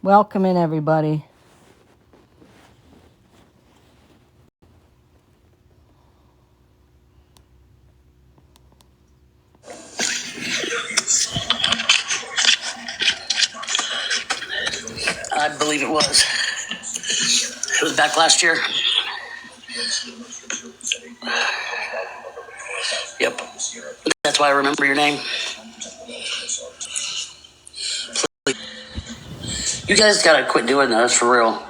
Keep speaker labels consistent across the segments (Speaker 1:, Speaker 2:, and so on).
Speaker 1: Welcome in, everybody.
Speaker 2: I believe it was. It was back last year. Yep. That's why I remember your name. You guys gotta quit doing this for real.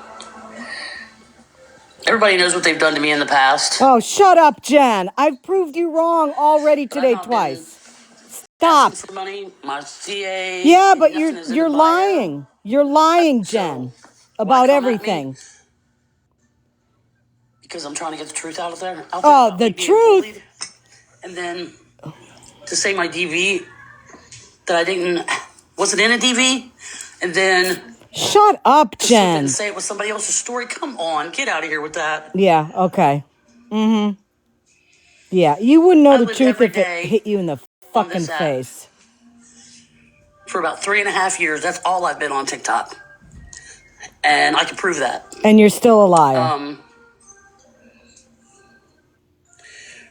Speaker 2: Everybody knows what they've done to me in the past.
Speaker 1: Oh, shut up, Jen. I've proved you wrong already today twice. Stop.
Speaker 2: Asking for money, my CA.
Speaker 1: Yeah, but
Speaker 2: nothing is in
Speaker 1: you're
Speaker 2: the bio.
Speaker 1: lying. You're lying, Jen,
Speaker 2: Why
Speaker 1: about
Speaker 2: come at me?
Speaker 1: everything.
Speaker 2: Because I'm trying to get the truth out there.
Speaker 1: Oh, the
Speaker 2: me being
Speaker 1: truth.
Speaker 2: bullied. And then to say my DV that I wasn't in a DV, and then
Speaker 1: Shut up,
Speaker 2: to flip it
Speaker 1: Jen.
Speaker 2: and say it was somebody else's story. Come on, get out of here with that.
Speaker 1: Yeah, okay. Yeah, you wouldn't know
Speaker 2: I
Speaker 1: the
Speaker 2: lived
Speaker 1: truth
Speaker 2: every
Speaker 1: if it
Speaker 2: day
Speaker 1: hit you in the
Speaker 2: on
Speaker 1: fucking
Speaker 2: this app
Speaker 1: face.
Speaker 2: for about 3.5 years. That's all I've been on TikTok, and I can prove that.
Speaker 1: And you're still a liar.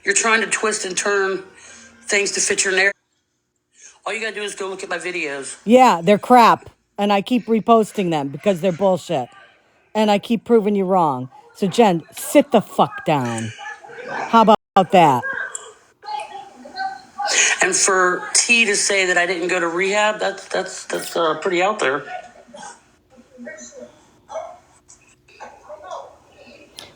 Speaker 2: You're trying to twist and turn things to fit your narrative. All you gotta do is go look at my videos.
Speaker 1: Yeah, they're crap. And I keep reposting them because they're bullshit. And I keep proving you wrong. So, Jen, sit the fuck down. How about that?
Speaker 2: And for T to say that I didn't go to rehab, that's pretty out there.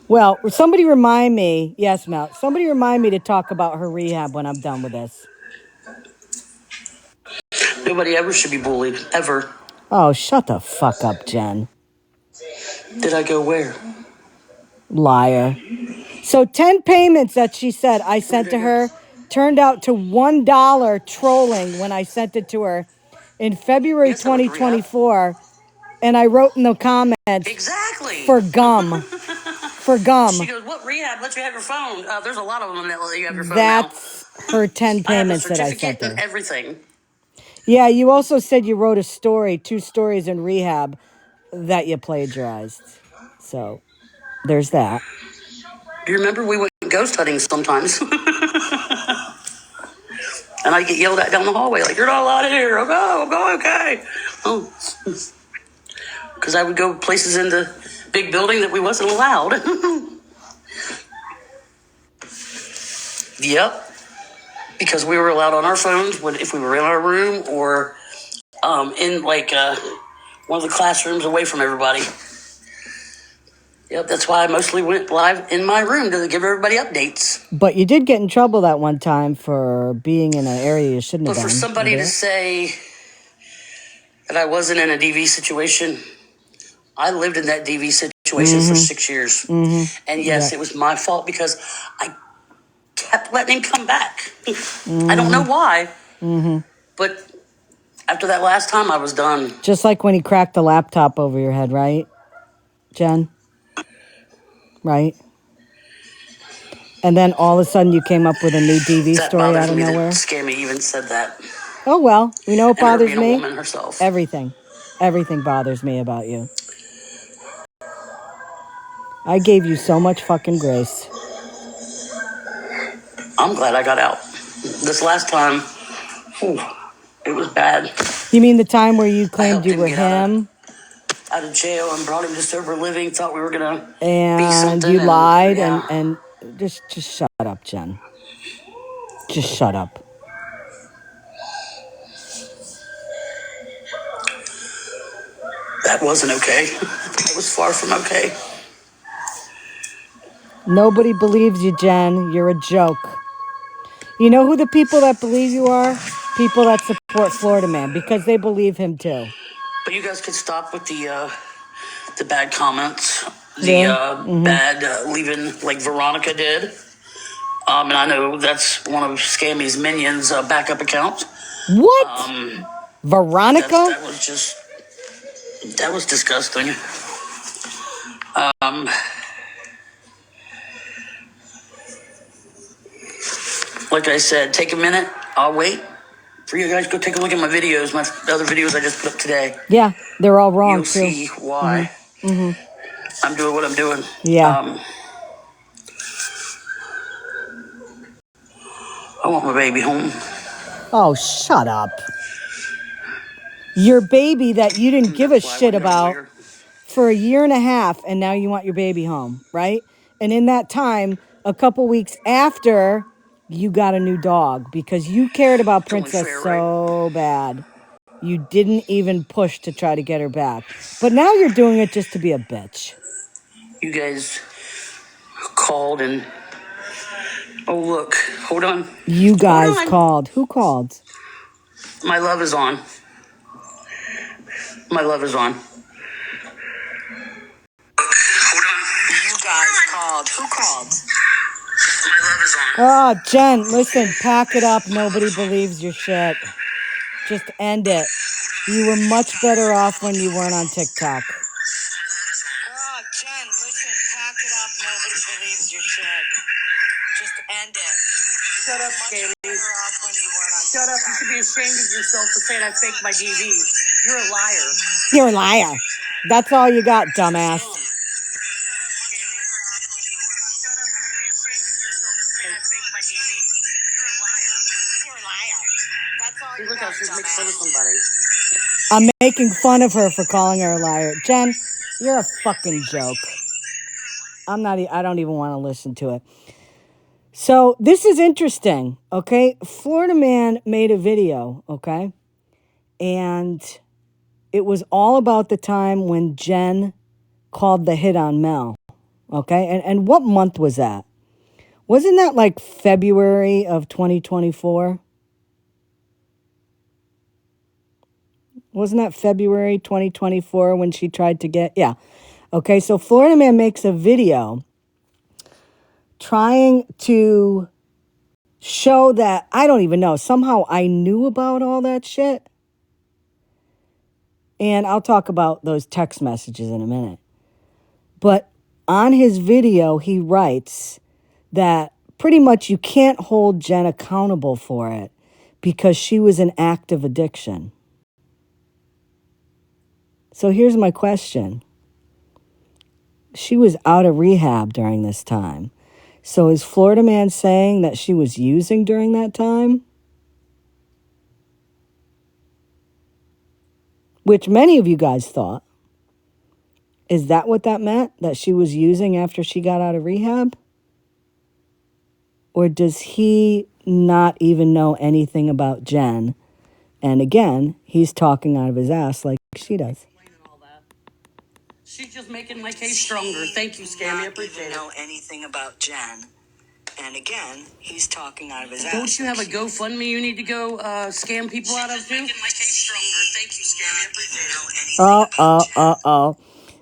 Speaker 1: Well, somebody remind me. Yes, Mel. Somebody remind me to talk about her rehab when I'm done with this.
Speaker 2: Nobody ever should be bullied, ever.
Speaker 1: Oh, shut the fuck up, Jen.
Speaker 2: Did I go where?
Speaker 1: Liar. So 10 payments that she said I sent to her turned out to $1 trolling when I sent it to her in February
Speaker 2: Yes, I went to rehab.
Speaker 1: 2024. And I wrote in the comments,
Speaker 2: Exactly.
Speaker 1: for gum. For gum.
Speaker 2: She goes, what rehab lets you have your phone? There's a lot of them that let you have your phone
Speaker 1: That's her 10
Speaker 2: I have a
Speaker 1: payments that I
Speaker 2: certificate
Speaker 1: sent
Speaker 2: and
Speaker 1: her.
Speaker 2: everything.
Speaker 1: Yeah, you also said you wrote a story, 2 stories in rehab that you plagiarized. So there's that.
Speaker 2: Do you remember we went ghost hunting sometimes? And I'd get yelled at down the hallway, like, you're not allowed in here. I'll go, okay. Oh, because I would go places in the big building that we wasn't allowed. Yep. Because we were allowed on our phones if we were in our room or in like one of the classrooms away from everybody. Yep, that's why I mostly went live in my room to give everybody updates.
Speaker 1: But you did get in trouble that one time for being in an area you shouldn't have been.
Speaker 2: But for somebody to say that I wasn't in a DV situation, I lived in that DV situation for 6 years. And yes, it was my fault because I kept letting him come back. I don't know why. But after that last time, I was done.
Speaker 1: Just like when he cracked the laptop over your head, right, Jen? Right? And then all of a sudden you came up with a new DV
Speaker 2: That
Speaker 1: story out of
Speaker 2: me
Speaker 1: nowhere?
Speaker 2: That Scammy even said that.
Speaker 1: Oh, well, you know what
Speaker 2: And her
Speaker 1: bothers
Speaker 2: being a
Speaker 1: me?
Speaker 2: woman herself.
Speaker 1: Everything. Everything bothers me about you. I gave you so much fucking grace.
Speaker 2: I'm glad I got out. This last time, it was bad.
Speaker 1: You mean the time where you claimed you were him?
Speaker 2: Out of jail and brought him to sober living, thought we were going to be
Speaker 1: And
Speaker 2: something.
Speaker 1: you lied
Speaker 2: yeah.
Speaker 1: and just shut up, Jen. Just shut up.
Speaker 2: That wasn't okay. It was far from okay.
Speaker 1: Nobody believes you, Jen. You're a joke. You know who the people that believe you are? People that support Florida Man because they believe him too.
Speaker 2: But you guys could stop with the bad comments,
Speaker 1: Really?
Speaker 2: bad leaving like Veronica did. And I know that's one of Scammy's minions' backup accounts.
Speaker 1: What? Veronica?
Speaker 2: That was disgusting. Like I said, take a minute. I'll wait For you guys, go take a look at my videos, my other videos I just put up today.
Speaker 1: Yeah, they're all wrong
Speaker 2: You'll
Speaker 1: too.
Speaker 2: see why I'm doing what I'm doing.
Speaker 1: Yeah.
Speaker 2: I want my baby home.
Speaker 1: Oh, shut up. Your baby that you didn't give a shit about for a year and a half, and now you want your baby home, right? And in that time, a couple weeks after, you got a new dog because you cared about Princess
Speaker 2: fair,
Speaker 1: so bad. You didn't even push to try to get her back. But now you're doing it just to be a bitch.
Speaker 2: You guys called and... Oh, look. Hold on.
Speaker 1: You guys
Speaker 2: Hold on.
Speaker 1: called. Who called?
Speaker 2: My love is on. My love is on. Hold on. You guys called. Who called? My love is on.
Speaker 1: Oh, Jen, listen, pack it up. Nobody believes your shit. Just end it. You were much better off when you weren't on TikTok.
Speaker 2: Oh, Jen, listen, pack it up. Nobody believes your shit. Just end it. Shut up, Scammy. Shut up. You should be ashamed of yourself for saying I faked my DV. You're a liar.
Speaker 1: You're a liar. That's all you got, dumbass.
Speaker 2: Look how she's making fun of somebody.
Speaker 1: I'm making fun of her for calling her a liar. Jen, you're a fucking joke. I don't even want to listen to it. So this is interesting, okay? Florida man made a video, okay? And it was all about the time when Jen called the hit on Mel, okay? And what month was that? Wasn't that like February of 2024? Wasn't that February 2024 when she tried to get... Yeah. Okay, so Florida man makes a video trying to show that, I don't even know, somehow I knew about all that shit. And I'll talk about those text messages in a minute. But on his video, he writes that pretty much you can't hold Jen accountable for it because she was in active addiction. So here's my question. She was out of rehab during this time. So is Florida man saying that she was using during that time? Which many of you guys thought. Is that what that meant? That she was using after she got out of rehab? Or does he not even know anything about Jen? And again, he's talking out of his ass like she does.
Speaker 2: She's just making my case stronger. Thank you, Scammy. I appreciate it. Don't know anything about Jen. And again, he's talking out of his ass. Don't you have a GoFundMe you need to go scam people out of too? Making my case stronger. Thank you, Scammy. I appreciate it.
Speaker 1: Oh.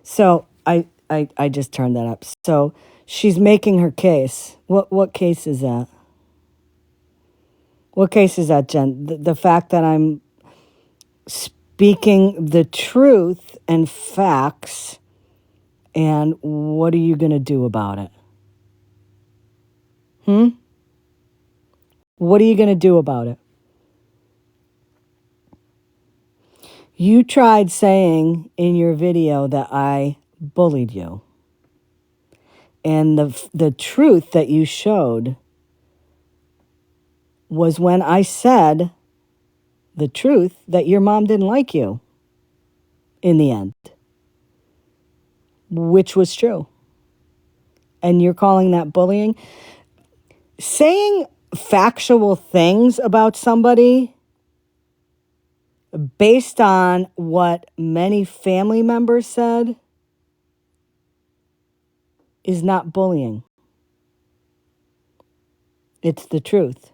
Speaker 1: So I just turned that up. So she's making her case. What case is that? What case is that, Jen? The fact that I'm speaking the truth and facts, and what are you going to do about it? What are you going to do about it? You tried saying in your video that I bullied you. And the truth that you showed was when I said the truth that your mom didn't like you in the end, which was true. And you're calling that bullying? Saying factual things about somebody based on what many family members said is not bullying. It's the truth.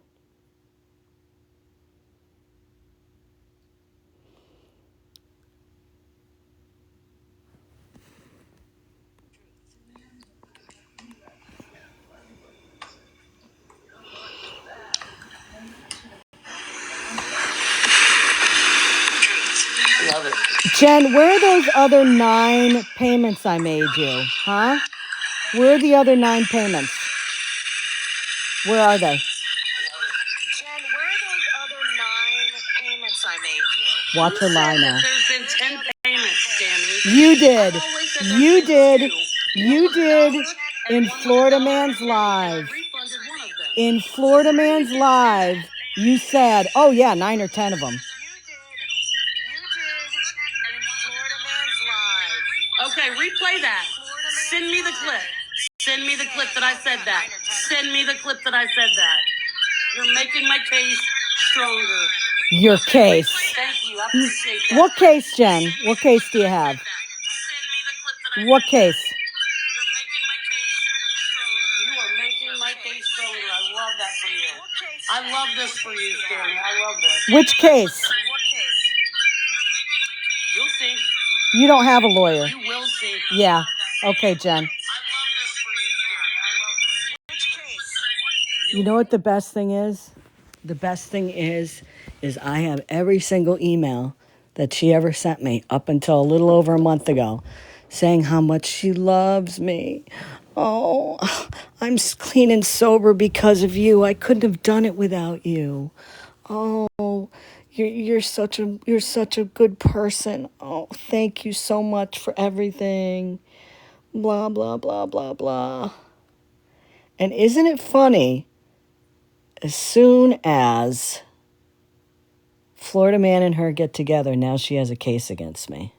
Speaker 2: Love it.
Speaker 1: Jen, where are those other 9 payments I made you? Huh? Where are the other 9 payments? Where are they?
Speaker 2: Jen, where are those other 9
Speaker 3: promise I made you.
Speaker 1: Watch her lie now.
Speaker 2: There's been 10 payments, Scammy.
Speaker 1: You did.
Speaker 2: I've always said there's
Speaker 1: You
Speaker 2: been
Speaker 1: did.
Speaker 2: 2.
Speaker 1: You
Speaker 2: One was
Speaker 1: did
Speaker 2: $1 and
Speaker 1: in
Speaker 2: one was
Speaker 1: Florida
Speaker 2: $1.88,
Speaker 1: Man's
Speaker 2: and I
Speaker 1: Live.
Speaker 2: refunded one of them.
Speaker 1: In Florida Man's Live, you said, oh yeah, 9 or 10 of them.
Speaker 3: You did in Florida Man's Live.
Speaker 2: Okay, replay that. Send me the clip. Send me the clip that I said that. Send me the clip that I said that. You're making my case stronger.
Speaker 1: Your case.
Speaker 2: Thank you. I appreciate that.
Speaker 1: What case, Jen? What case do you have?
Speaker 2: Send me the clip that I
Speaker 1: What
Speaker 2: said
Speaker 1: case?
Speaker 2: that. You're making my case stronger. You are making my case stronger. I love that for you. I love this for you, Scammy. I love this.
Speaker 1: Which case?
Speaker 3: What case?
Speaker 2: You'll see.
Speaker 1: You don't have a lawyer.
Speaker 2: You will see.
Speaker 1: Yeah. Okay, Jen.
Speaker 2: I love this for you, Scammy. I love this.
Speaker 3: Which case?
Speaker 1: You know what the best thing is? The best thing is I have every single email that she ever sent me up until a little over a month ago saying how much she loves me. Oh, I'm clean and sober because of you. I couldn't have done it without you. Oh, you're such a good person. Oh, thank you so much for everything. Blah blah blah blah blah. And isn't it funny? As soon as Florida Man and her get together, now she has a case against me.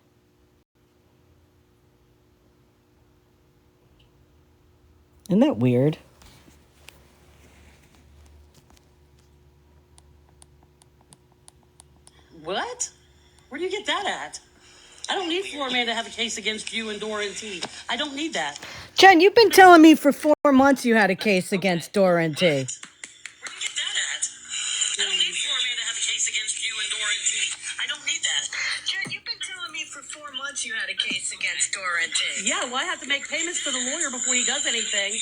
Speaker 1: Isn't that weird?
Speaker 2: What? Where do you get that at? I don't need Florida Man to have a case against you and Dora and T. I don't need that.
Speaker 1: Jen, you've been telling me for 4 months you had a case against Dora and T.
Speaker 2: Where do you get that at? I don't need Florida Man to have a case against you and Dora and T. I don't need that.
Speaker 3: Jen, you've been telling me for 4 months you had a case against Dora and T.
Speaker 2: Yeah, well, I have to make payments to the lawyer before he does anything.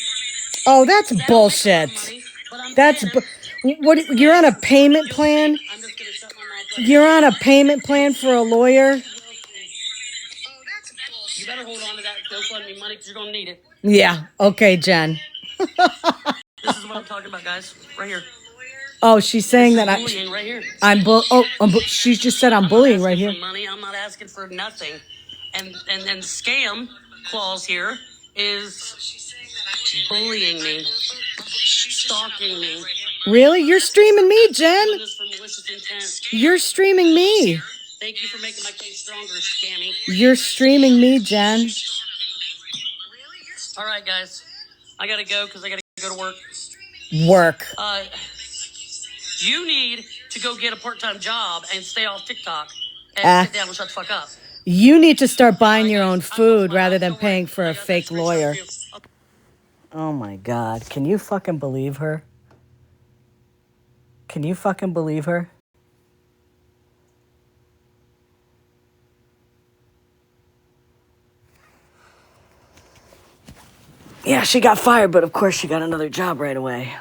Speaker 1: Oh, that's
Speaker 2: That'll make
Speaker 1: bullshit.
Speaker 2: a lot of money, but I'm
Speaker 1: That's
Speaker 2: paying him.
Speaker 1: what you're on a payment plan?
Speaker 2: I'm just gonna shut my mouth.
Speaker 1: You're on a payment plan for a lawyer?
Speaker 3: Oh, that's bullshit.
Speaker 2: You better hold on to that GoFundMe money because you're gonna need it.
Speaker 1: Yeah. Okay, Jen.
Speaker 2: This is what I'm talking about, guys. Right here.
Speaker 1: Oh, she's saying that
Speaker 2: Bullying right here.
Speaker 1: she just said I'm bullying right here.
Speaker 2: For money. I'm not asking for nothing. And Scam Claus here is bullying me, stalking me.
Speaker 1: Really? You're streaming me, Jen.
Speaker 2: Doing this for malicious intent.
Speaker 1: You're streaming me.
Speaker 2: Thank you for making my case stronger, Scammy.
Speaker 1: You're streaming me, Jen.
Speaker 2: All right, guys. I gotta go because I gotta go to work.
Speaker 1: Work.
Speaker 2: You need to go get a part-time job and stay off TikTok and sit down and shut the fuck up.
Speaker 1: You need to start buying your own food rather than paying for a fake lawyer. Oh my God. Can you fucking believe her? Can you fucking believe her? Yeah, she got fired, but of course she got another job right away.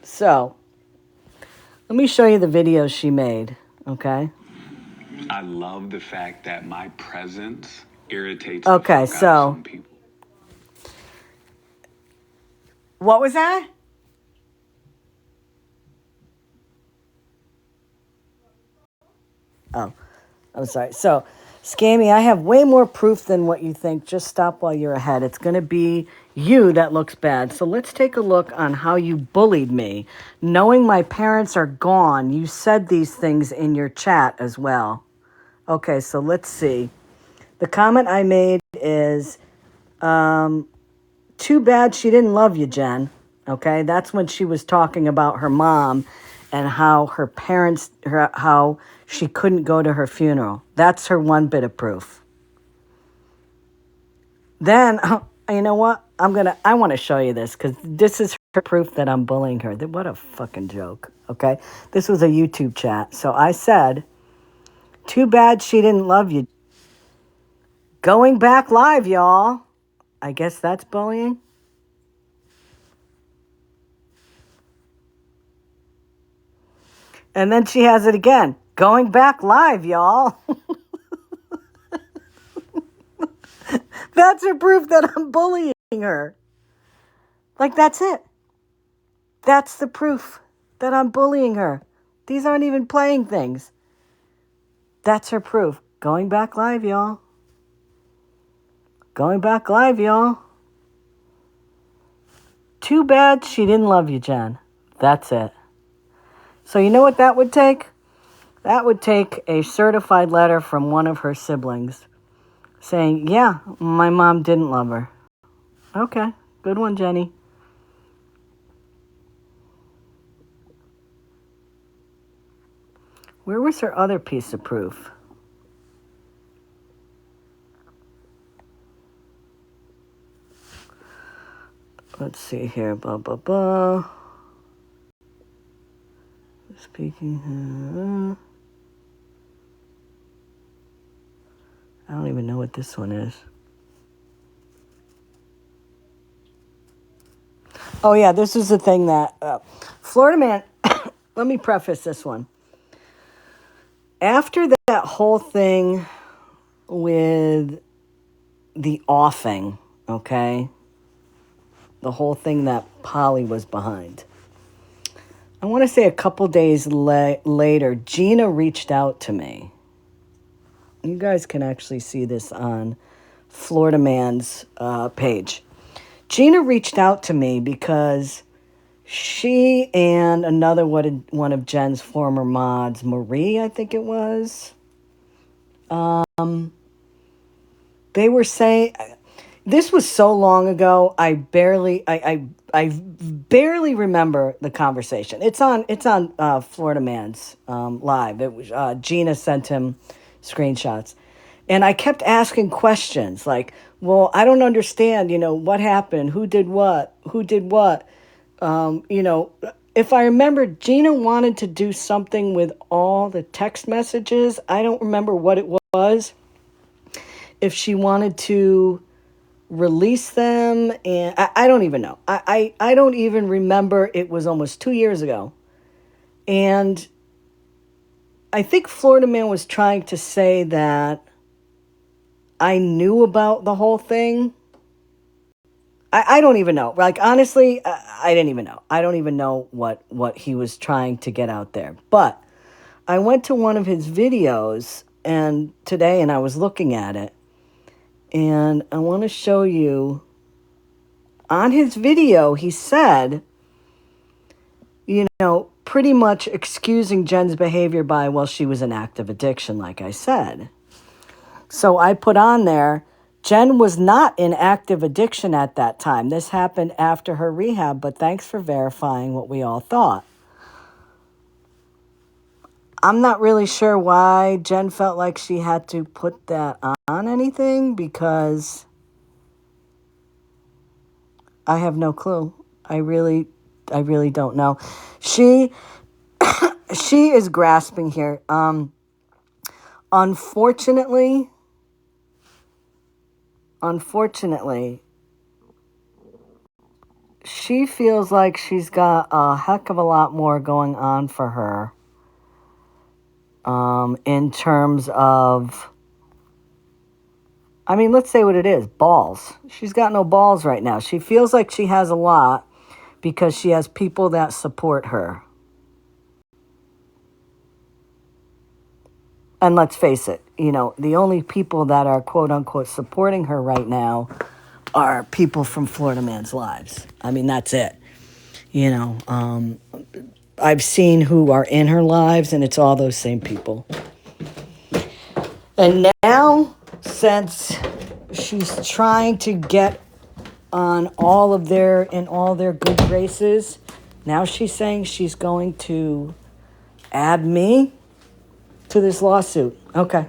Speaker 1: So, let me show you the videos she made, okay?
Speaker 4: I love the fact that my presence irritates
Speaker 1: Okay,
Speaker 4: the fuck out of some people.
Speaker 1: What was that? Oh, I'm sorry. So, Scammy, I have way more proof than what you think. Just stop while you're ahead. It's going to be you that looks bad. So let's take a look on how you bullied me. Knowing my parents are gone, you said these things in your chat as well. Okay, so let's see. The comment I made is, too bad she didn't love you, Jen. Okay, that's when she was talking about her mom and how her parents, how she couldn't go to her funeral. That's her one bit of proof. Then, you know what? I want to show you this because this is her proof that I'm bullying her. What a fucking joke, okay? This was a YouTube chat. So I said, too bad she didn't love you. Going back live, y'all. I guess that's bullying. And then she has it again. Going back live, y'all. That's her proof that I'm bullying her. Like, that's it. That's the proof that I'm bullying her. These aren't even playing things. That's her proof. Going back live, y'all. Going back live, y'all. Too bad she didn't love you, Jen. That's it. So you know what that would take? That would take a certified letter from one of her siblings saying, yeah, my mom didn't love her. Okay, good one, Jenny. Where was her other piece of proof? Let's see here. Blah, blah, blah. Speaking. I don't even know what this one is. Oh, yeah, this is the thing that Florida Man, let me preface this one. After that whole thing with the offing, okay, the whole thing that Polly was behind, I want to say a couple days later, Gina reached out to me. You guys can actually see this on Florida Man's page. Gina reached out to me because she and another one of Jen's former mods, Marie, I think it was, they were saying, this was so long ago, I barely remember the conversation. It's on Florida Man's live. It was Gina sent him screenshots. And I kept asking questions like, well, I don't understand, what happened? Who did what? If I remember, Gina wanted to do something with all the text messages. I don't remember what it was. If she wanted to release them, and I don't even know. I don't even remember. It was almost 2 years ago. And I think Florida Man was trying to say that I knew about the whole thing. I don't even know. Like, honestly, I didn't even know. I don't even know what he was trying to get out there. But I went to one of his videos today, and I was looking at it. And I want to show you. On his video, he said, pretty much excusing Jen's behavior by, well, she was in active addiction, like I said. So I put on there, Jen was not in active addiction at that time. This happened after her rehab, but thanks for verifying what we all thought. I'm not really sure why Jen felt like she had to put that on anything, because I have no clue. I really don't know. She is grasping here. Unfortunately, she feels like she's got a heck of a lot more going on for her. In terms of, let's say what it is, balls. She's got no balls right now. She feels like she has a lot because she has people that support her. And let's face it, the only people that are quote-unquote supporting her right now are people from Florida Man's lives. That's it. I've seen who are in her lives, and it's all those same people. And now, since she's trying to get on all their good graces, now she's saying she's going to add me to this lawsuit. Okay.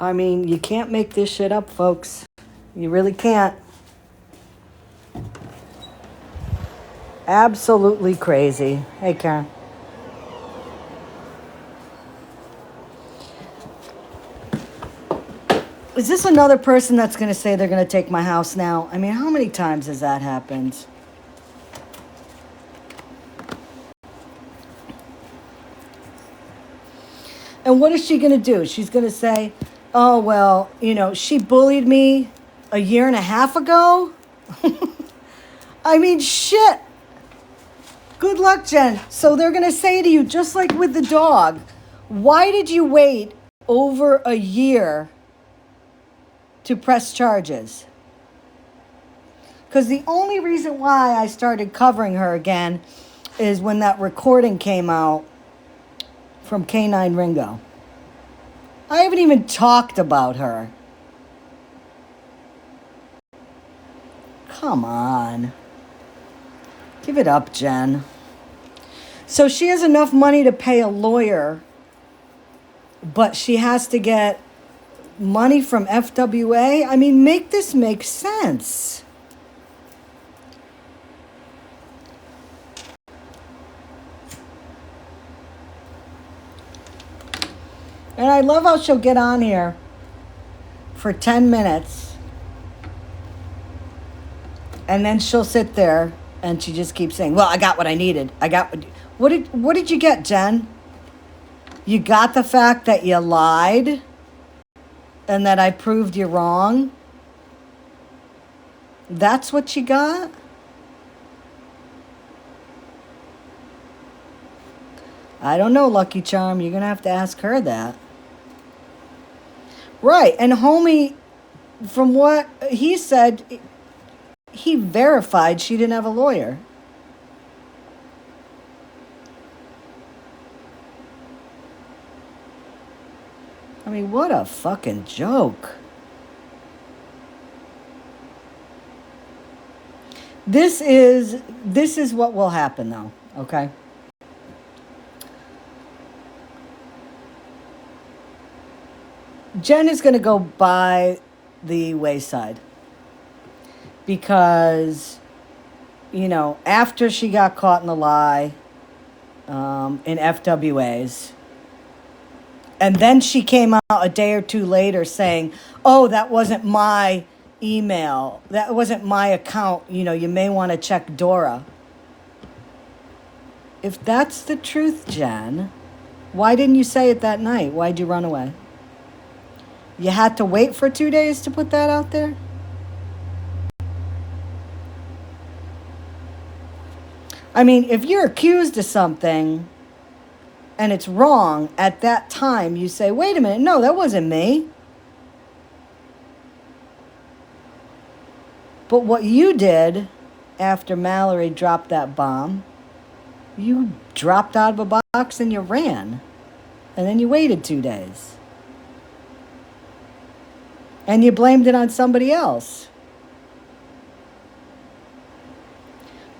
Speaker 1: You can't make this shit up, folks. You really can't. Absolutely crazy. Hey, Karen. Is this another person that's going to say they're going to take my house now? How many times has that happened? And what is she going to do? She's going to say, oh, well, she bullied me a year and a half ago? Shit. Good luck, Jen. So they're going to say to you, just like with the dog, why did you wait over a year to press charges? Because the only reason why I started covering her again is when that recording came out from K9 Ringo. I haven't even talked about her. Come on. Give it up, Jen. So she has enough money to pay a lawyer, but she has to get money from FWA? I mean, make this make sense. And I love how she'll get on here for 10 minutes and then she'll sit there and she just keeps saying, well, I got what I needed. I got what did you get, Jen? You got the fact that you lied and that I proved you wrong? That's what you got? I don't know, Lucky Charm. You're going to have to ask her that. Right. And homie, from what he said, he verified she didn't have a lawyer. I mean, what a fucking joke. This is what will happen though, okay? Jen is going to go by the wayside because, you know, after she got caught in the lie in FWAs, and then she came out a day or two later saying, oh, that wasn't my email. That wasn't my account. You know, you may want to check Dora. If that's the truth, Jen, why didn't you say it that night? Why'd you run away? You had to wait for 2 days to put that out there? I mean, if you're accused of something and it's wrong, at that time you say, wait a minute, no, that wasn't me. But what you did after Mallory dropped that bomb, you dropped out of a box and you ran. And then you waited 2 days. And you blamed it on somebody else.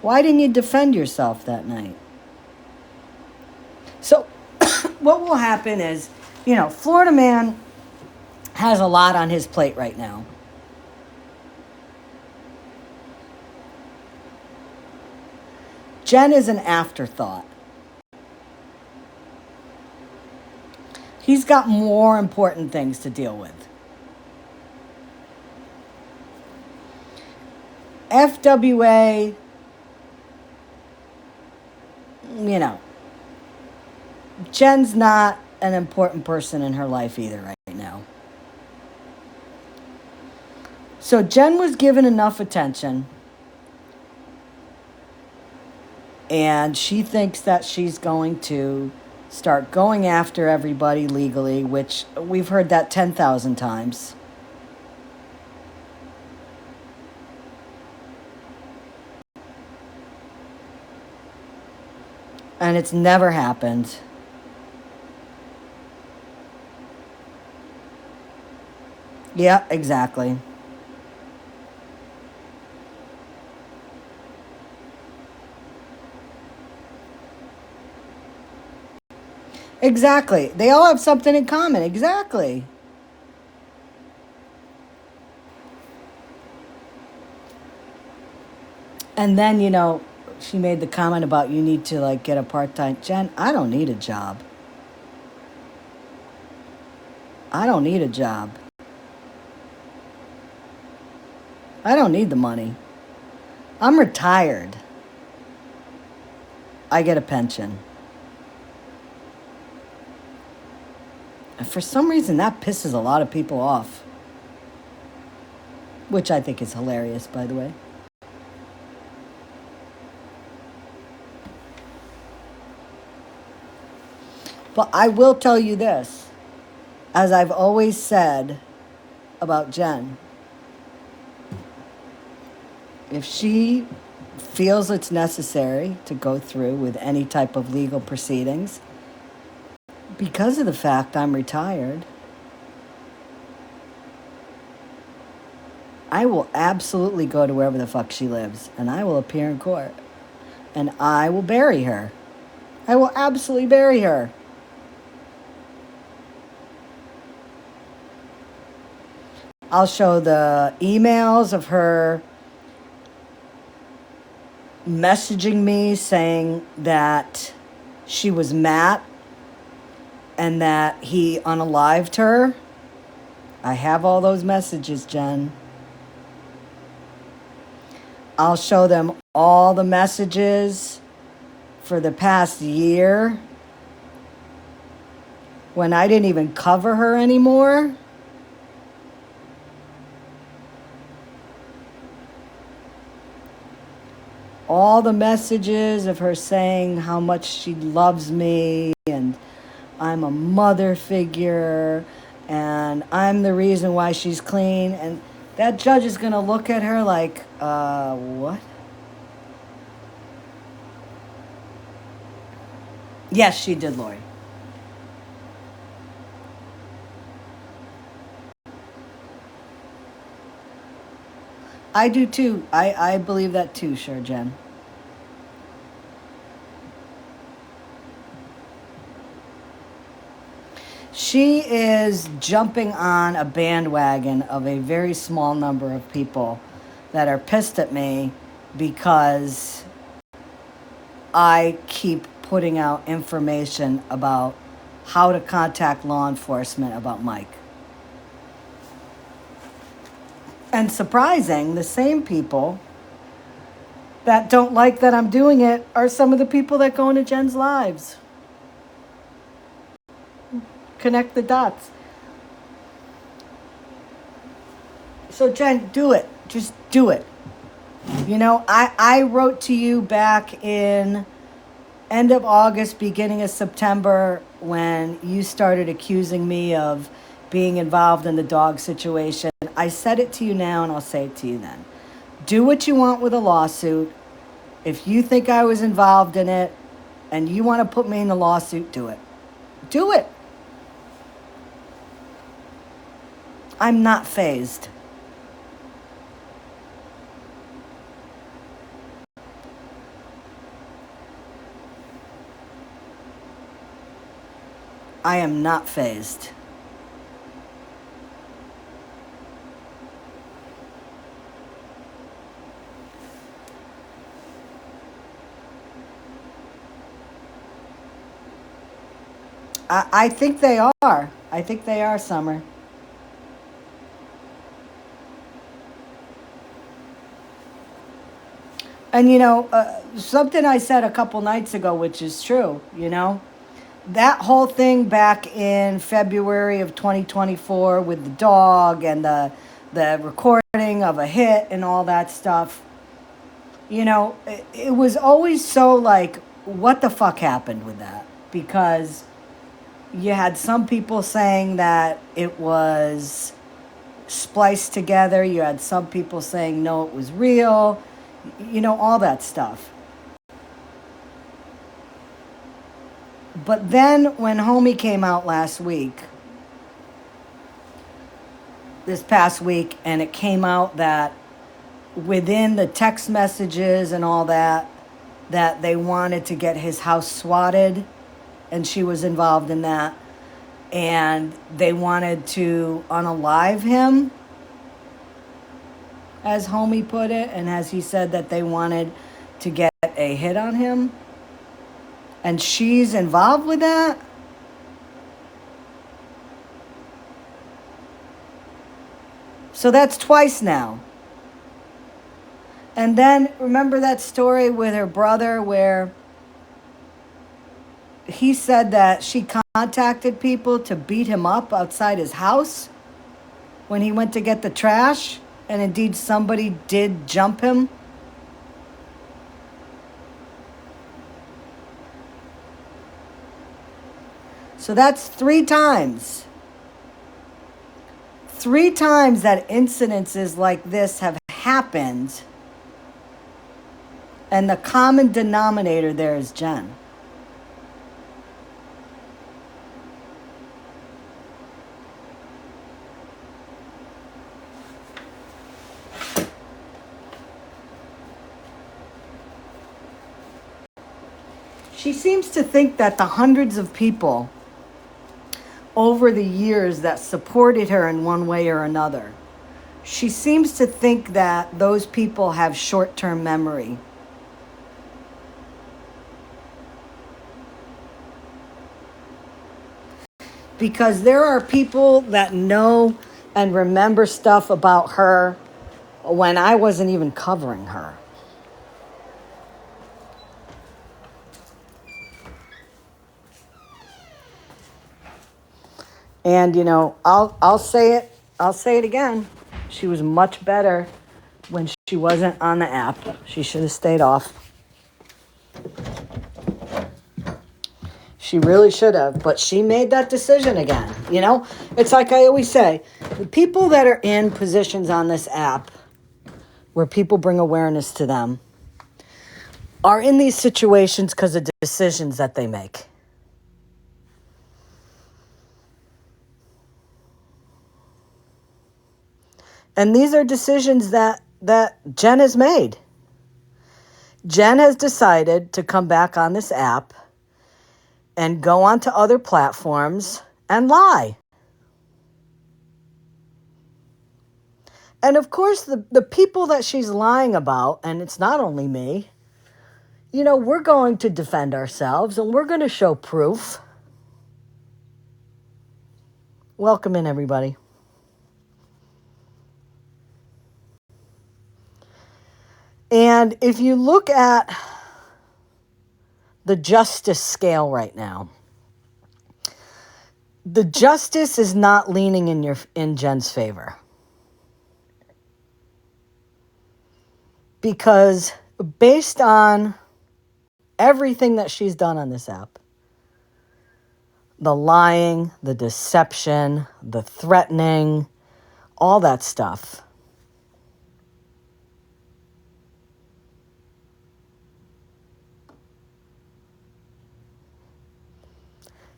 Speaker 1: Why didn't you defend yourself that night? So what will happen is, you know, Florida Man has a lot on his plate right now. Jen is an afterthought. He's got more important things to deal with. FWA, you know, Jen's not an important person in her life either right now. So Jen was given enough attention, and she thinks that she's going to start going after everybody legally, which we've heard that 10,000 times. And it's never happened. Yeah, exactly. Exactly. They all have something in common. Exactly. And then, you know, she made the comment about you need to, like, get a part-time. Jen, I don't need a job. I don't need a job. I don't need the money. I'm retired. I get a pension. And for some reason, that pisses a lot of people off. Which I think is hilarious, by the way. But I will tell you this, as I've always said about Jen, if she feels it's necessary to go through with any type of legal proceedings, because of the fact I'm retired, I will absolutely go to wherever the fuck she lives, and I will appear in court, and I will bury her. I will absolutely bury her. I'll show the emails of her messaging me saying that she was Matt and that he unalived her. I have all those messages, Jen. I'll show them all the messages for the past year when I didn't even cover her anymore. All the messages of her saying how much she loves me and I'm a mother figure and I'm the reason why she's clean. And that judge is going to look at her like, what? Yes, she did, Lori. I do too. I believe that too, sure, Jen. She is jumping on a bandwagon of a very small number of people that are pissed at me because I keep putting out information about how to contact law enforcement about Mike. And surprising, the same people that don't like that I'm doing it are some of the people that go into Jen's lives. Connect the dots. So Jen, do it. Just do it. You know, I wrote to you back in end of August, beginning of September, when you started accusing me of being involved in the dog situation. I said it to you now and I'll say it to you then. Do what you want with a lawsuit. If you think I was involved in it and you want to put me in the lawsuit, do it. Do it. I'm not fazed. I am not fazed. I think they are. I think they are, Summer. And, you know, something I said a couple nights ago, which is true, you know, that whole thing back in February of 2024 with the dog and the recording of a hit and all that stuff, you know, it was always so like, what the fuck happened with that? Because you had some people saying that it was spliced together. You had some people saying, no, it was real. You know, all that stuff. But then when Homie came out this past week, and it came out that within the text messages and all that, that they wanted to get his house swatted, and she was involved in that, and they wanted to unalive him, as Homie put it, and as he said that they wanted to get a hit on him, and she's involved with that. So that's twice now. And then remember that story with her brother where he said that she contacted people to beat him up outside his house when he went to get the trash, and indeed somebody did jump him. So that's 3 times. 3 times that incidences like this have happened. And the common denominator there is Jen. She seems to think that the hundreds of people over the years that supported her in one way or another, she seems to think that those people have short-term memory. Because there are people that know and remember stuff about her when I wasn't even covering her. And I'll say it again. She was much better when she wasn't on the app. She should have stayed off. She really should have, but she made that decision again. It's like I always say, the people that are in positions on this app where people bring awareness to them are in these situations because of decisions that they make. And these are decisions that Jen has made. Jen has decided to come back on this app and go onto other platforms and lie. And of course, the people that she's lying about, and it's not only me, we're going to defend ourselves and we're going to show proof. Welcome in, everybody. And if you look at the justice scale right now, the justice is not leaning in Jen's favor. Because based on everything that she's done on this app, the lying, the deception, the threatening, all that stuff,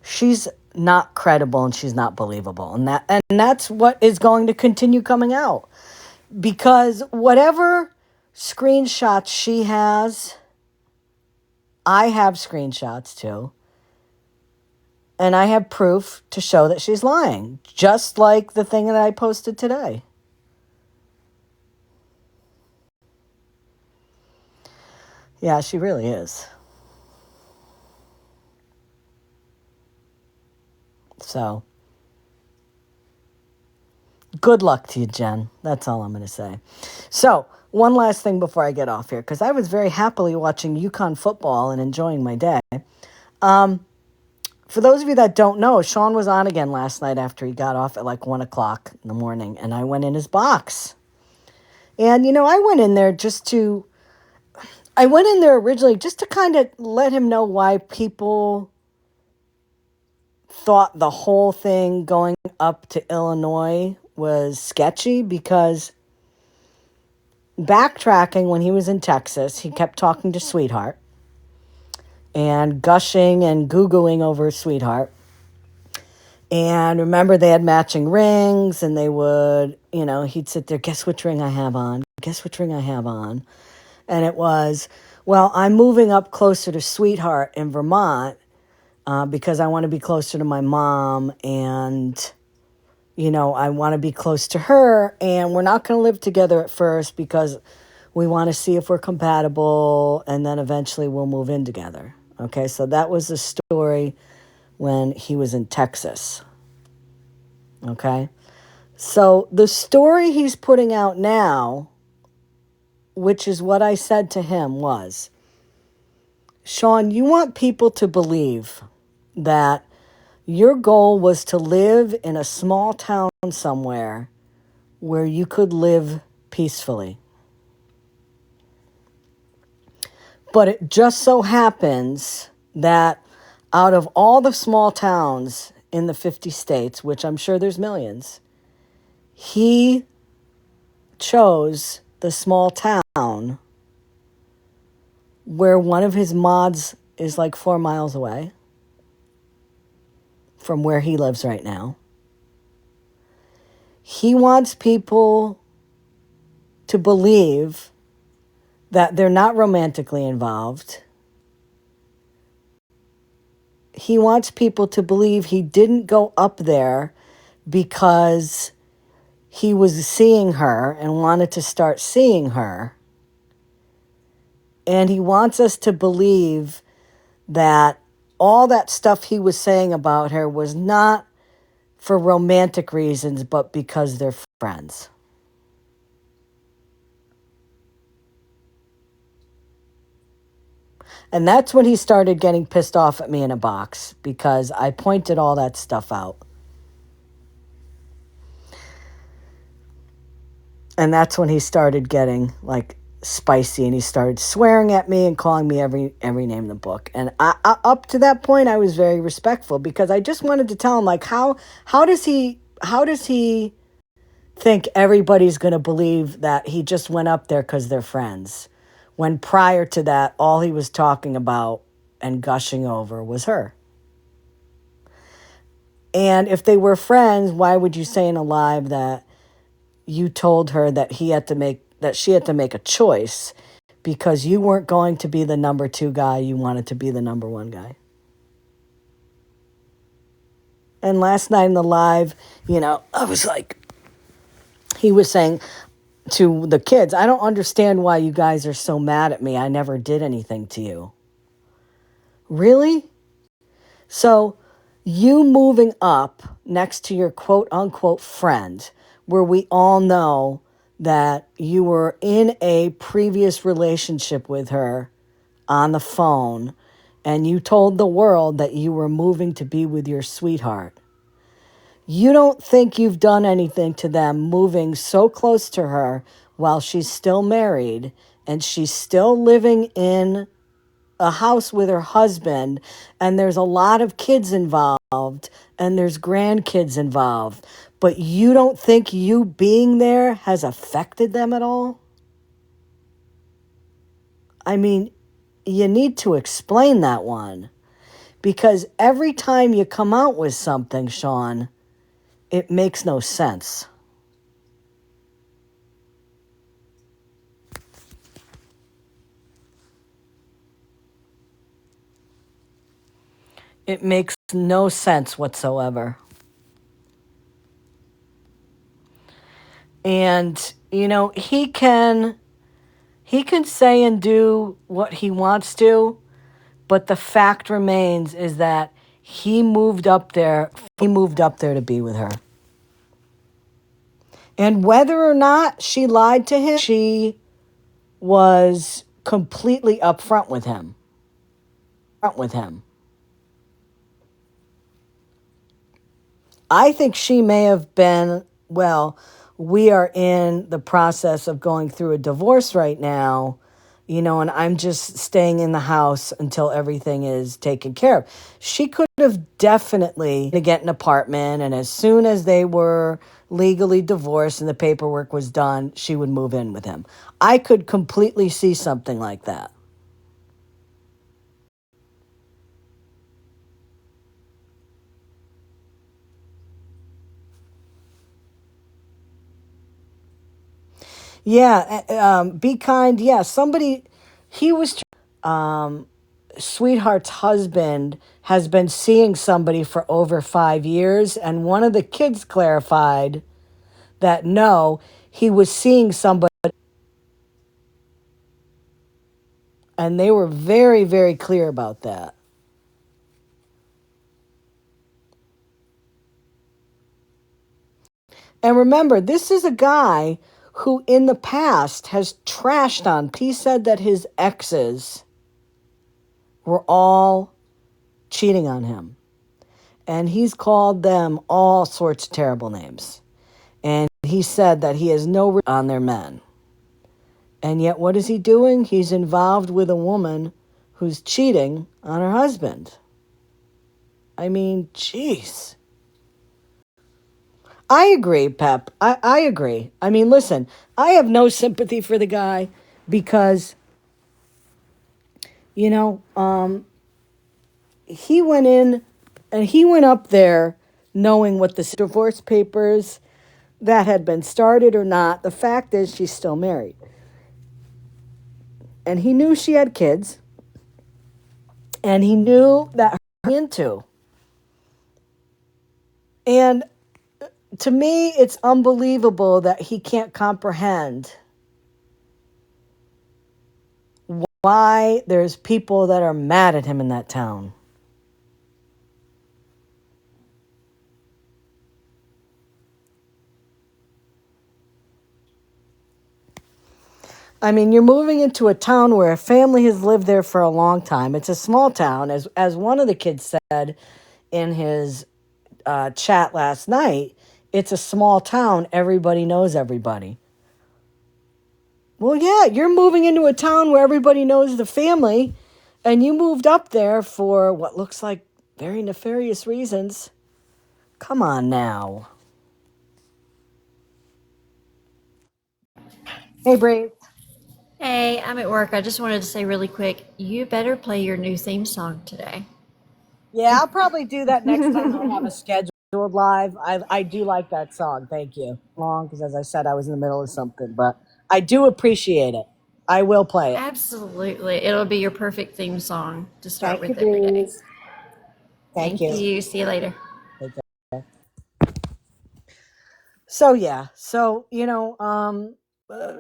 Speaker 1: she's not credible and she's not believable. And that's what is going to continue coming out. Because whatever screenshots she has, I have screenshots too. And I have proof to show that she's lying. Just like the thing that I posted today. Yeah, she really is. So, good luck to you, Jen. That's all I'm going to say. So, one last thing before I get off here, because I was very happily watching UConn football and enjoying my day. For those of you that don't know, Sean was on again last night after he got off at like 1 o'clock in the morning, and I went in his box. And, I went in there originally just to kind of let him know why people thought the whole thing going up to Illinois was sketchy, because backtracking when he was in Texas, he kept talking to Sweetheart and gushing and Googling over Sweetheart. And remember, they had matching rings, and they would, he'd sit there, guess which ring I have on? Guess which ring I have on? And it was, well, I'm moving up closer to Sweetheart in Vermont because I want to be closer to my mom, and, I want to be close to her, and we're not going to live together at first because we want to see if we're compatible, and then eventually we'll move in together. Okay, so that was the story when he was in Texas. Okay, so the story he's putting out now, which is what I said to him, was, Sean, you want people to believe that your goal was to live in a small town somewhere where you could live peacefully. But it just so happens that Out of all the small towns in the 50 states, which I'm sure there's millions, he chose the small town where one of his mods is like 4 miles away from where he lives right now. He wants people to believe that they're not romantically involved. He wants people to believe he didn't go up there because he was seeing her and wanted to start seeing her. And he wants us to believe that all that stuff he was saying about her was not for romantic reasons, but because they're friends. And that's when he started getting pissed off at me in a box, because I pointed all that stuff out. And that's when he started getting like spicy, and he started swearing at me and calling me every name in the book. And I up to that point, I was very respectful, because I just wanted to tell him, like, how does he think everybody's going to believe that he just went up there because they're friends, when prior to that, all he was talking about and gushing over was her. And if they were friends, why would you say in a live that you told her that she had to make a choice because you weren't going to be the number 2 guy, you wanted to be the number 1 guy? And last night in the live, I was like, he was saying to the kids, I don't understand why you guys are so mad at me. I never did anything to you. Really? So you moving up next to your quote unquote friend, where we all know that you were in a previous relationship with her on the phone, and you told the world that you were moving to be with your sweetheart. You don't think you've done anything to them moving so close to her while she's still married and she's still living in a house with her husband, and there's a lot of kids involved and there's grandkids involved, but you don't think you being there has affected them at all? I mean, you need to explain that one, because every time you come out with something, Sean, it makes no sense. It makes no sense whatsoever. And, he can say and do what he wants to, but the fact remains is that he moved up there to be with her. And whether or not she lied to him, she was completely upfront with him. I think she may have been, well, we are in the process of going through a divorce right now, and I'm just staying in the house until everything is taken care of. She could have definitely get an apartment, and as soon as they were legally divorced and the paperwork was done, she would move in with him. I could completely see something like that. Yeah, be kind. Yeah, somebody, he was, sweetheart's husband has been seeing somebody for over 5 years, and one of the kids clarified that no, he was seeing somebody, and they were very, very clear about that. And remember, this is a guy who in the past has trashed on. He said that his exes were all cheating on him. And he's called them all sorts of terrible names. And he said that he has no on their men. And yet what is he doing? He's involved with a woman who's cheating on her husband. I mean, jeez. I agree, Pep. I agree. I mean, listen, I have no sympathy for the guy because, you know, he went in and he went up there knowing what the divorce papers that had been started or not. The fact is, she's still married. And he knew she had kids. And he knew that her into. And to me, it's unbelievable that he can't comprehend why there's people that are mad at him in that town. I mean, you're moving into a town where a family has lived there for a long time. It's a small town, as one of the kids said in his chat last night. It's a small town. Everybody knows everybody. Well, yeah, you're moving into a town where everybody knows the family, and you moved up there for what looks like very nefarious reasons. Come on now. Hey, Brave.
Speaker 5: Hey, I'm at work. I just wanted to say really quick, you better play your new theme song today.
Speaker 1: Yeah, I'll probably do that next time I have a scheduled live. I do like that song. Thank you. Long, because as I said, I was in the middle of something, but I do appreciate it. I will play it.
Speaker 5: Absolutely. It'll be your perfect theme song to start
Speaker 1: Thank you,
Speaker 5: with every day.
Speaker 1: Breeze. Thank
Speaker 5: Thank
Speaker 1: you.
Speaker 5: you. See you later.
Speaker 1: Take care. So yeah, so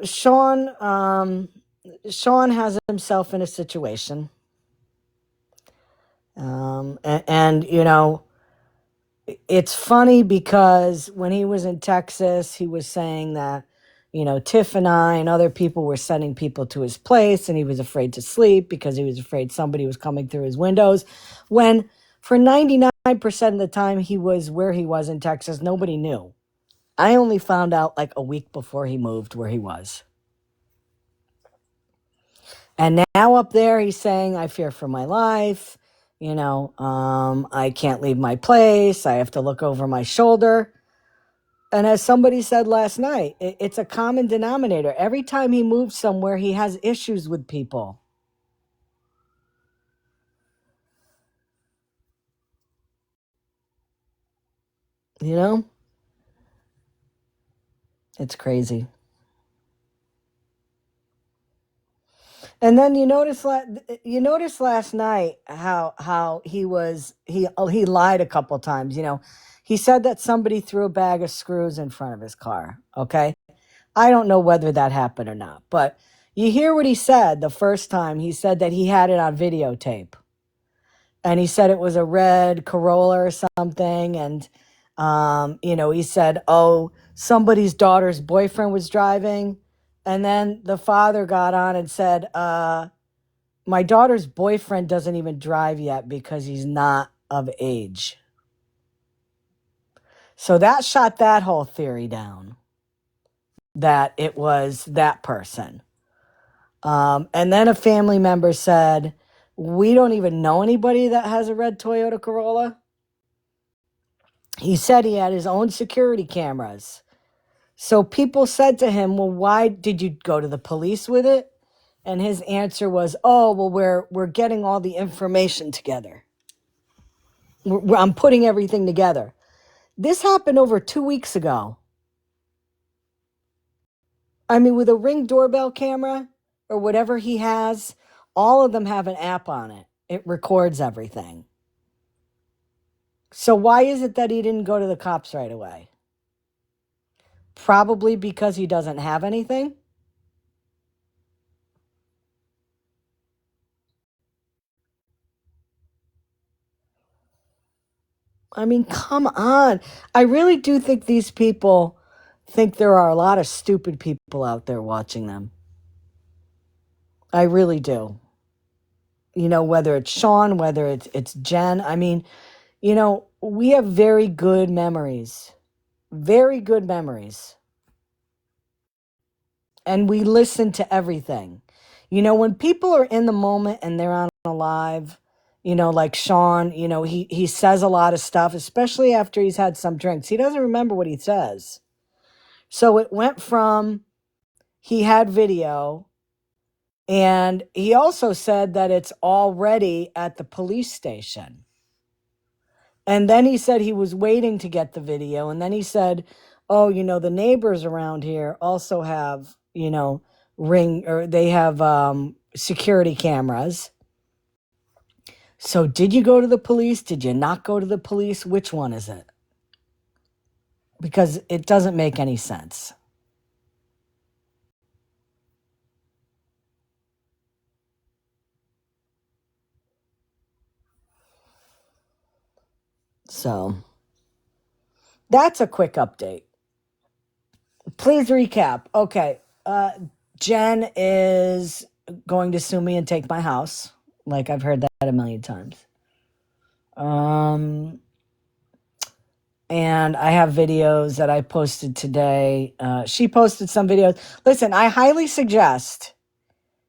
Speaker 1: Sean has himself in a situation, and it's funny because when he was in Texas, he was saying that, Tiff and I and other people were sending people to his place and he was afraid to sleep because he was afraid somebody was coming through his windows. When for 99% of the time he was where he was in Texas, nobody knew. I only found out like a week before he moved where he was. And now up there, he's saying, I fear for my life. I can't leave my place. I have to look over my shoulder. And as somebody said last night, it's a common denominator. Every time he moves somewhere, he has issues with people. You know? It's crazy. And then you notice last night how he lied a couple times. He said that somebody threw a bag of screws in front of his car. Okay, I don't know whether that happened or not, but you hear what he said the first time. He said that he had it on videotape, and he said it was a red Corolla or something, and he said, "Oh, somebody's daughter's boyfriend was driving." And then the father got on and said, my daughter's boyfriend doesn't even drive yet because he's not of age. So that shot that whole theory down, that it was that person. And then a family member said, we don't even know anybody that has a red Toyota Corolla. He said he had his own security cameras. So people said to him, well, why did you go to the police with it? And his answer was, oh, well, we're getting all the information together. I'm putting everything together. This happened over 2 weeks ago. I mean, with a Ring doorbell camera or whatever he has, all of them have an app on it. It records everything. So why is it that he didn't go to the cops right away? Probably because he doesn't have anything. I mean, come on. I really do think these people think there are a lot of stupid people out there watching them. I really do. Whether it's Sean, whether it's Jen. I mean, we have very good memories. Very good memories. And we listen to everything. When people are in the moment and they're on a live like Sean, he says a lot of stuff, especially after he's had some drinks. He doesn't remember what he says. So it went from he had video, and he also said that it's already at the police station. And then he said he was waiting to get the video. And then he said, oh, the neighbors around here also have, they have security cameras. So did you go to the police? Did you not go to the police? Which one is it? Because it doesn't make any sense. So that's a quick update. Please recap. Okay. Jen is going to sue me and take my house. Like, I've heard that a million times. And I have videos that I posted today. She posted some videos. Listen, I highly suggest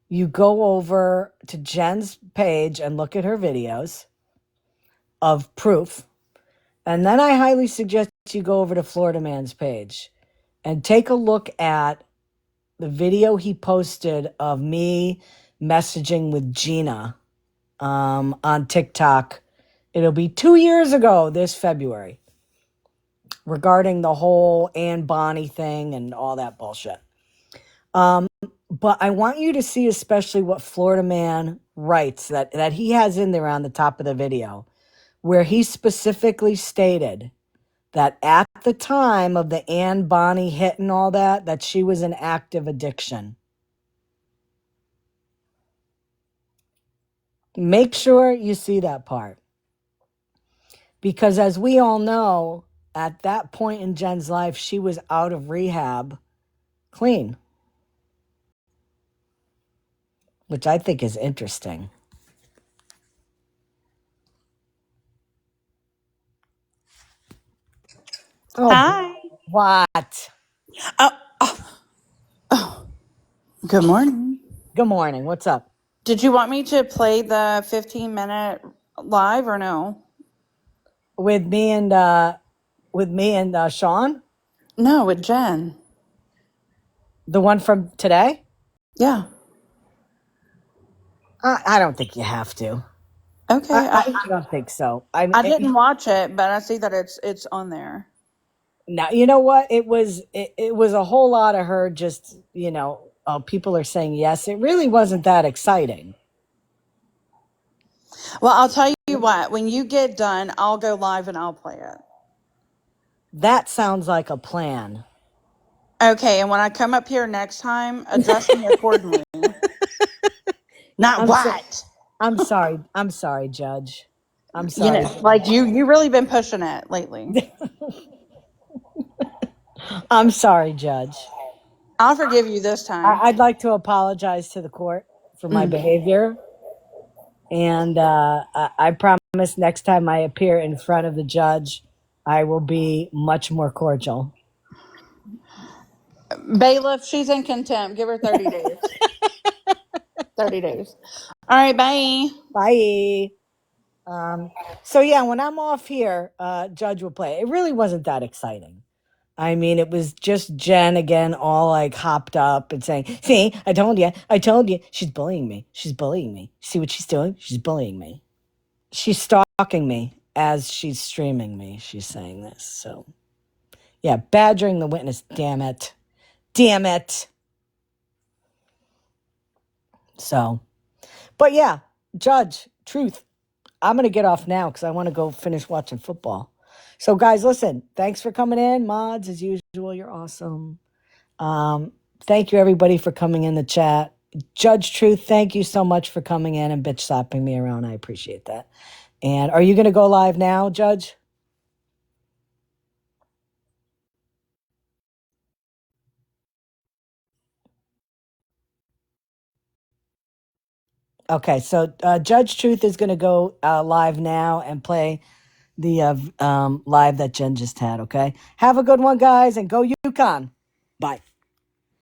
Speaker 1: you go over to Jen's page and look at her videos of proof. And then I highly suggest you go over to Florida Man's page and take a look at the video he posted of me messaging with Gina on TikTok. It'll be 2 years ago this February, regarding the whole Anne Bonny thing and all that bullshit. But I want you to see especially what Florida Man writes that he has in there on the top of the video, where he specifically stated that at the time of the Anne Bonny hit and all that she was in active addiction. Make sure you see that part. Because as we all know, at that point in Jen's life, she was out of rehab clean, which I think is interesting. Oh,
Speaker 6: Hi.
Speaker 1: what?
Speaker 6: Good morning.
Speaker 1: Good morning. What's up?
Speaker 6: Did you want me to play the 15-minute live or no?
Speaker 1: With me and Sean?
Speaker 6: No, with Jen.
Speaker 1: The one from today?
Speaker 6: Yeah.
Speaker 1: I don't think you have to.
Speaker 6: Okay.
Speaker 1: I don't think so.
Speaker 6: I didn't watch it, but I see that it's on there.
Speaker 1: Now, you know what? It was a whole lot of her just, people are saying yes. It really wasn't that exciting.
Speaker 6: Well, I'll tell you what. When you get done, I'll go live and I'll play it.
Speaker 1: That sounds like a plan.
Speaker 6: Okay, and when I come up here next time, address me accordingly. Not what?
Speaker 1: I'm sorry. I'm sorry, Judge. I'm sorry.
Speaker 6: Like you really been pushing it lately.
Speaker 1: I'm sorry, Judge.
Speaker 6: I'll forgive you this time.
Speaker 1: I'd like to apologize to the court for my behavior. And I promise next time I appear in front of the judge, I will be much more cordial.
Speaker 6: Bailiff, she's in contempt. Give her 30 days. 30 days. All right, bye.
Speaker 1: Bye. So yeah, when I'm off here, Judge will play. It really wasn't that exciting. I mean, it was just Jen again, all like hopped up and saying, see, I told you, she's bullying me. See what she's doing? She's bullying me. She's stalking me as she's streaming me. She's saying this. So yeah, badgering the witness. Damn it. So, but yeah, Judge, truth. I'm going to get off now because I want to go finish watching football. So, guys, listen, thanks for coming in. Mods, as usual, you're awesome. Thank you, everybody, for coming in the chat. Judge Truth, thank you so much for coming in and bitch slapping me around. I appreciate that. And are you going to go live now, Judge? Okay, so Judge Truth is going to go live now and play the live that Jen just had, okay? Have a good one, guys, and go UConn. Bye.